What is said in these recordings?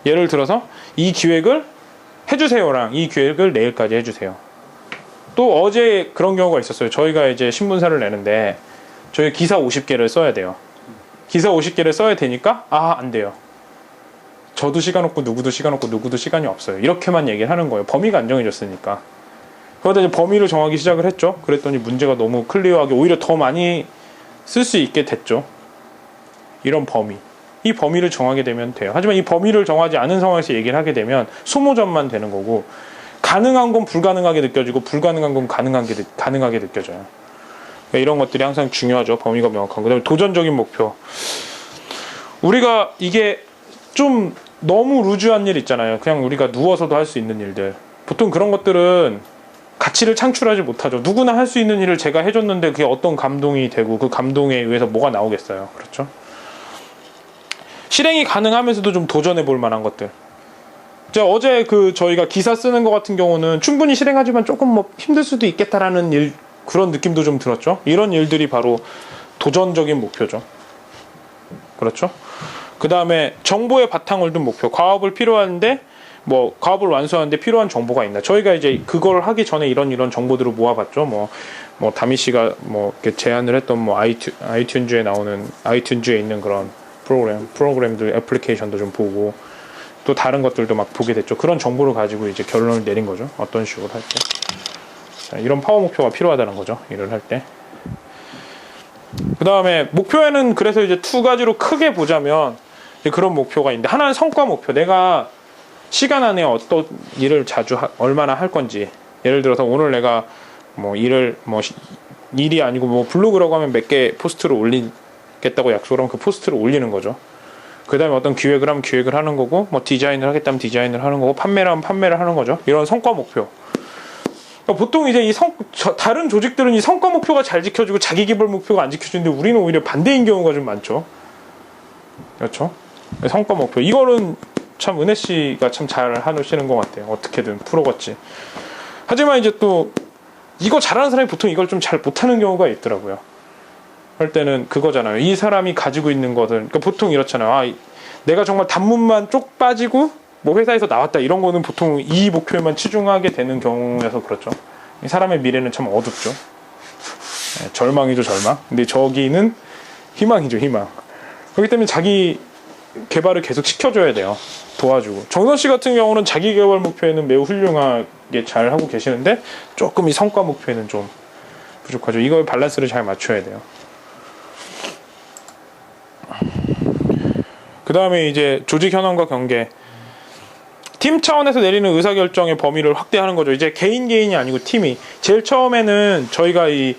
예를 들어서 이 기획을 해주세요랑 이 기획을 내일까지 해주세요. 또 어제 그런 경우가 있었어요. 저희가 이제 신문사를 내는데 저희 기사 50개를 써야 돼요. 기사 50개를 써야 되니까 안 돼요. 저도 시간 없고 누구도 시간 없고 누구도 시간이 없어요. 이렇게만 얘기를 하는 거예요. 범위가 안 정해졌으니까. 그러다 이제 범위를 정하기 시작을 했죠. 그랬더니 문제가 너무 클리어하게 오히려 더 많이 쓸 수 있게 됐죠. 이런 범위. 이 범위를 정하게 되면 돼요. 하지만 이 범위를 정하지 않은 상황에서 얘기를 하게 되면 소모전만 되는 거고, 가능한 건 불가능하게 느껴지고 불가능한 건 가능하게 느껴져요. 그러니까 이런 것들이 항상 중요하죠. 범위가 명확한 거. 그다음에 도전적인 목표. 우리가 이게 좀 너무 루즈한 일 있잖아요. 그냥 우리가 누워서도 할 수 있는 일들. 보통 그런 것들은 가치를 창출하지 못하죠. 누구나 할 수 있는 일을 제가 해줬는데 그게 어떤 감동이 되고 그 감동에 의해서 뭐가 나오겠어요. 그렇죠? 실행이 가능하면서도 좀 도전해 볼 만한 것들. 어제 저희가 기사 쓰는 것 같은 경우는 충분히 실행하지만 조금 뭐 힘들 수도 있겠다라는 그런 느낌도 좀 들었죠. 이런 일들이 바로 도전적인 목표죠. 그렇죠? 그 다음에 정보의 바탕을 둔 목표. 과업을 과업을 완수하는데 필요한 정보가 있나. 저희가 이제 그걸 하기 전에 이런 정보들을 모아봤죠. 다미 씨가 이렇게 제안을 했던 아이튠즈에 있는 그런 프로그램들, 애플리케이션도 좀 보고, 또 다른 것들도 막 보게 됐죠. 그런 정보를 가지고 이제 결론을 내린 거죠. 어떤 식으로 할 때. 자, 이런 파워 목표가 필요하다는 거죠. 일을 할 때. 그 다음에 목표에는 그래서 이제 두 가지로 크게 보자면 그런 목표가 있는데, 하나는 성과 목표. 내가 시간 안에 어떤 일을 얼마나 할 건지. 예를 들어서 오늘 내가 일이 아니고 블로그라고 하면 몇 개 포스트를 올리겠다고 약속을 하면 그 포스트를 올리는 거죠. 그 다음에 어떤 기획을 하면 기획을 하는 거고, 디자인을 하겠다면 디자인을 하는 거고, 판매를 하면 판매를 하는 거죠. 이런 성과 목표. 그러니까 보통 이제 다른 조직들은 이 성과 목표가 잘 지켜지고 자기 개발 목표가 안 지켜지는데 우리는 오히려 반대인 경우가 좀 많죠. 그렇죠? 성과 목표. 이거는 참 은혜 씨가 참 잘 하시는 것 같아요. 어떻게든 풀어갔지. 하지만 이제 또 이거 잘하는 사람이 보통 이걸 좀 잘 못하는 경우가 있더라고요. 할 때는 그거잖아요. 이 사람이 가지고 있는 것은, 그러니까 보통 이렇잖아요. 내가 정말 단문만 쪽 빠지고 회사에서 나왔다, 이런 거는 보통 이 목표에만 치중하게 되는 경우여서 그렇죠. 이 사람의 미래는 참 어둡죠. 네, 절망이죠, 절망. 근데 저기는 희망이죠, 희망. 그렇기 때문에 자기 개발을 계속 시켜줘야 돼요. 도와주고. 정선 씨 같은 경우는 자기 개발 목표에는 매우 훌륭하게 잘 하고 계시는데 조금 이 성과 목표에는 좀 부족하죠. 이걸 밸런스를 잘 맞춰야 돼요. 그 다음에 이제 조직 현황과 경계. 팀 차원에서 내리는 의사결정의 범위를 확대하는 거죠. 이제 개인이 아니고 팀이. 제일 처음에는 저희가 이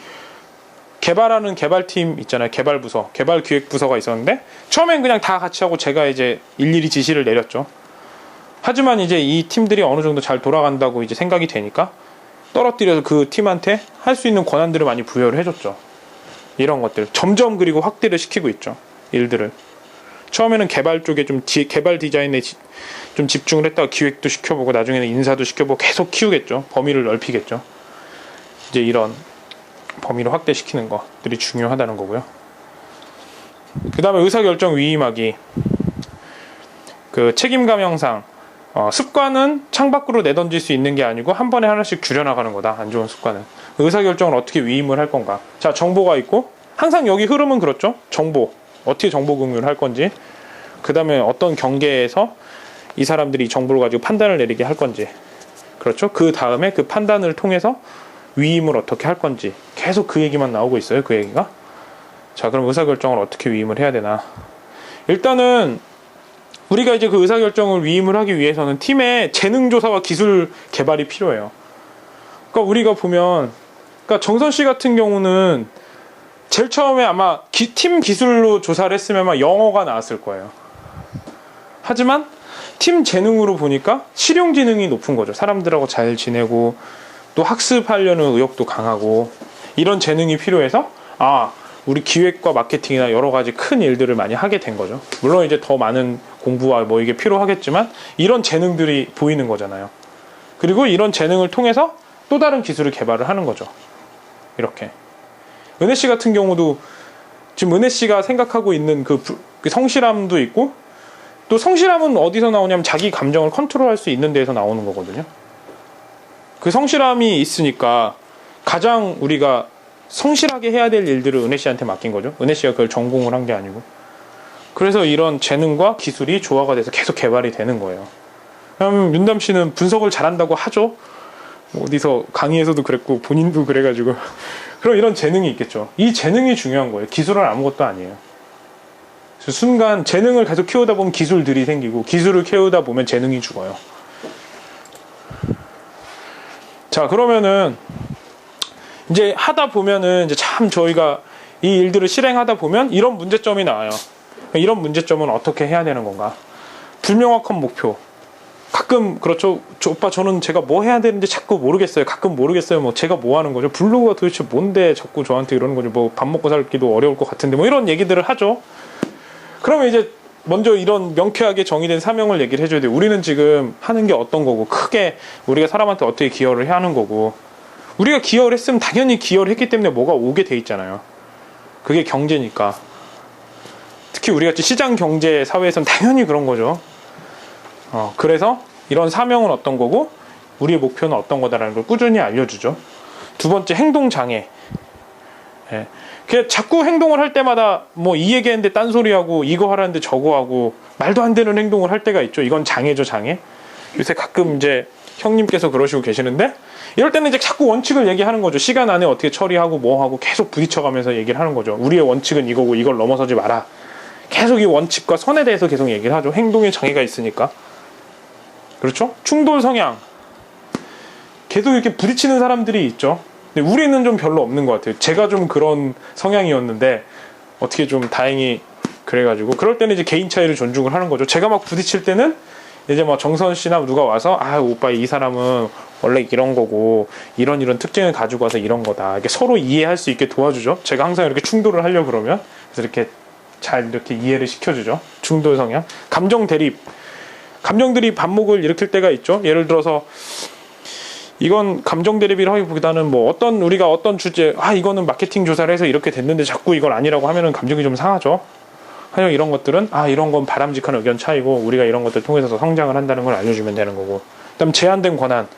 개발하는 개발팀 있잖아요. 개발부서, 개발기획부서가 있었는데, 처음엔 그냥 다 같이 하고 제가 이제 일일이 지시를 내렸죠. 하지만 이제 이 팀들이 어느 정도 잘 돌아간다고 이제 생각이 되니까 떨어뜨려서 그 팀한테 할 수 있는 권한들을 많이 부여를 해줬죠. 이런 것들. 점점 그리고 확대를 시키고 있죠. 일들을. 처음에는 개발 쪽에 개발 디자인에 좀 집중을 했다가 기획도 시켜보고 나중에는 인사도 시켜보고 계속 키우겠죠. 범위를 넓히겠죠. 이제 이런 범위를 확대시키는 것들이 중요하다는 거고요. 그 다음에 의사결정 위임하기. 그 책임감 형상. 습관은 창밖으로 내던질 수 있는 게 아니고 한 번에 하나씩 줄여나가는 거다. 안 좋은 습관은. 의사결정을 어떻게 위임을 할 건가. 자, 정보가 있고, 항상 여기 흐름은 그렇죠. 정보. 어떻게 정보 공유를 할 건지, 그 다음에 어떤 경계에서 이 사람들이 정보를 가지고 판단을 내리게 할 건지, 그렇죠? 그 다음에 그 판단을 통해서 위임을 어떻게 할 건지, 계속 그 얘기만 나오고 있어요. 그 얘기가. 자, 그럼 의사결정을 어떻게 위임을 해야 되나. 일단은 우리가 이제 그 의사결정을 위임을 하기 위해서는 팀의 재능조사와 기술 개발이 필요해요. 그러니까 우리가 보면, 그러니까 정선 씨 같은 경우는 제일 처음에 아마 팀 기술로 조사를 했으면 아마 영어가 나왔을 거예요. 하지만 팀 재능으로 보니까 실용지능이 높은 거죠. 사람들하고 잘 지내고 또 학습하려는 의욕도 강하고, 이런 재능이 필요해서 우리 기획과 마케팅이나 여러 가지 큰 일들을 많이 하게 된 거죠. 물론 이제 더 많은 공부와 이게 필요하겠지만 이런 재능들이 보이는 거잖아요. 그리고 이런 재능을 통해서 또 다른 기술을 개발을 하는 거죠. 이렇게. 은혜 씨 같은 경우도 지금 은혜 씨가 생각하고 있는 그 성실함도 있고, 또 성실함은 어디서 나오냐면 자기 감정을 컨트롤할 수 있는 데에서 나오는 거거든요. 그 성실함이 있으니까 가장 우리가 성실하게 해야 될 일들을 은혜 씨한테 맡긴 거죠. 은혜 씨가 그걸 전공을 한 게 아니고. 그래서 이런 재능과 기술이 조화가 돼서 계속 개발이 되는 거예요. 그럼 윤담 씨는 분석을 잘한다고 하죠. 어디서 강의에서도 그랬고 본인도 그래가지고 그럼 이런 재능이 있겠죠. 이 재능이 중요한 거예요. 기술은 아무것도 아니에요. 순간 재능을 계속 키우다 보면 기술들이 생기고 기술을 키우다 보면 재능이 죽어요. 자, 그러면은 이제 하다 보면은 이제 참 저희가 이 일들을 실행하다 보면 이런 문제점이 나와요. 이런 문제점은 어떻게 해야 되는 건가? 불명확한 목표. 가끔 그렇죠. 오빠 저는 제가 뭐 해야 되는지 자꾸 모르겠어요. 가끔 모르겠어요. 뭐 제가 뭐 하는 거죠? 블로그가 도대체 뭔데 자꾸 저한테 이러는 거죠? 뭐 밥 먹고 살기도 어려울 것 같은데 뭐 이런 얘기들을 하죠. 그러면 이제 먼저 이런 명쾌하게 정의된 사명을 얘기를 해줘야 돼요. 우리는 지금 하는 게 어떤 거고 크게 우리가 사람한테 어떻게 기여를 해야 하는 거고 우리가 기여를 했으면 당연히 기여를 했기 때문에 뭐가 오게 돼 있잖아요. 그게 경제니까. 특히 우리같이 시장 경제 사회에서는 당연히 그런 거죠. 그래서 이런 사명은 어떤 거고 우리의 목표는 어떤 거다라는 걸 꾸준히 알려주죠. 두 번째, 행동장애. 예. 자꾸 행동을 할 때마다 뭐 이 얘기했는데 딴소리하고 이거 하라는데 저거 하고 말도 안 되는 행동을 할 때가 있죠. 이건 장애죠, 장애. 요새 가끔 이제 형님께서 그러시고 계시는데 이럴 때는 이제 자꾸 원칙을 얘기하는 거죠. 시간 안에 어떻게 처리하고 뭐 하고 계속 부딪혀가면서 얘기를 하는 거죠. 우리의 원칙은 이거고 이걸 넘어서지 마라. 계속 이 원칙과 선에 대해서 계속 얘기를 하죠. 행동에 장애가 있으니까. 그렇죠? 충돌 성향. 계속 이렇게 부딪히는 사람들이 있죠. 근데 우리는 좀 별로 없는 것 같아요. 제가 좀 그런 성향이었는데 어떻게 좀 다행히 그래가지고 그럴 때는 이제 개인 차이를 존중을 하는 거죠. 제가 막 부딪힐 때는 이제 뭐 정선 씨나 누가 와서 아 오빠 이 사람은 원래 이런 거고 이런 특징을 가지고 와서 이런 거다. 이렇게 서로 이해할 수 있게 도와주죠. 제가 항상 이렇게 충돌을 하려고 그러면 그래서 이렇게 잘 이렇게 이해를 시켜주죠. 충돌 성향. 감정 대립. 감정들이 반목을 일으킬 때가 있죠. 예를 들어서 이건 감정 대립이라기보다는 뭐 우리가 어떤 주제 이거는 마케팅 조사를 해서 이렇게 됐는데 자꾸 이걸 아니라고 하면은 감정이 좀 상하죠. 하여 이런 것들은 이런 건 바람직한 의견 차이고 우리가 이런 것들 통해서 성장을 한다는 걸 알려주면 되는 거고. 그다음 제한된 권한.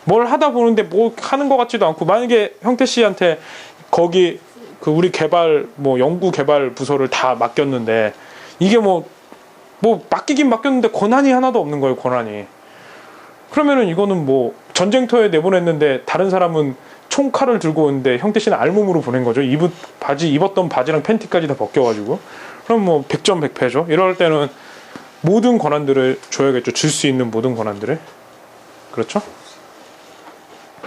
뭘 하다 보는데 뭐 하는 것 같지도 않고 만약에 형태 씨한테 거기 그 우리 개발 뭐 연구 개발 부서를 다 맡겼는데 이게 뭐 맡기긴 맡겼는데 권한이 하나도 없는 거예요. 권한이. 그러면은 이거는 뭐 전쟁터에 내보냈는데 다른 사람은 총칼을 들고 오는데 형태 씨는 알몸으로 보낸 거죠. 입었던 바지랑 팬티까지 다 벗겨가지고. 그럼 뭐 100점 100패죠. 이럴 때는 모든 권한들을 줘야겠죠. 줄 수 있는 모든 권한들을. 그렇죠?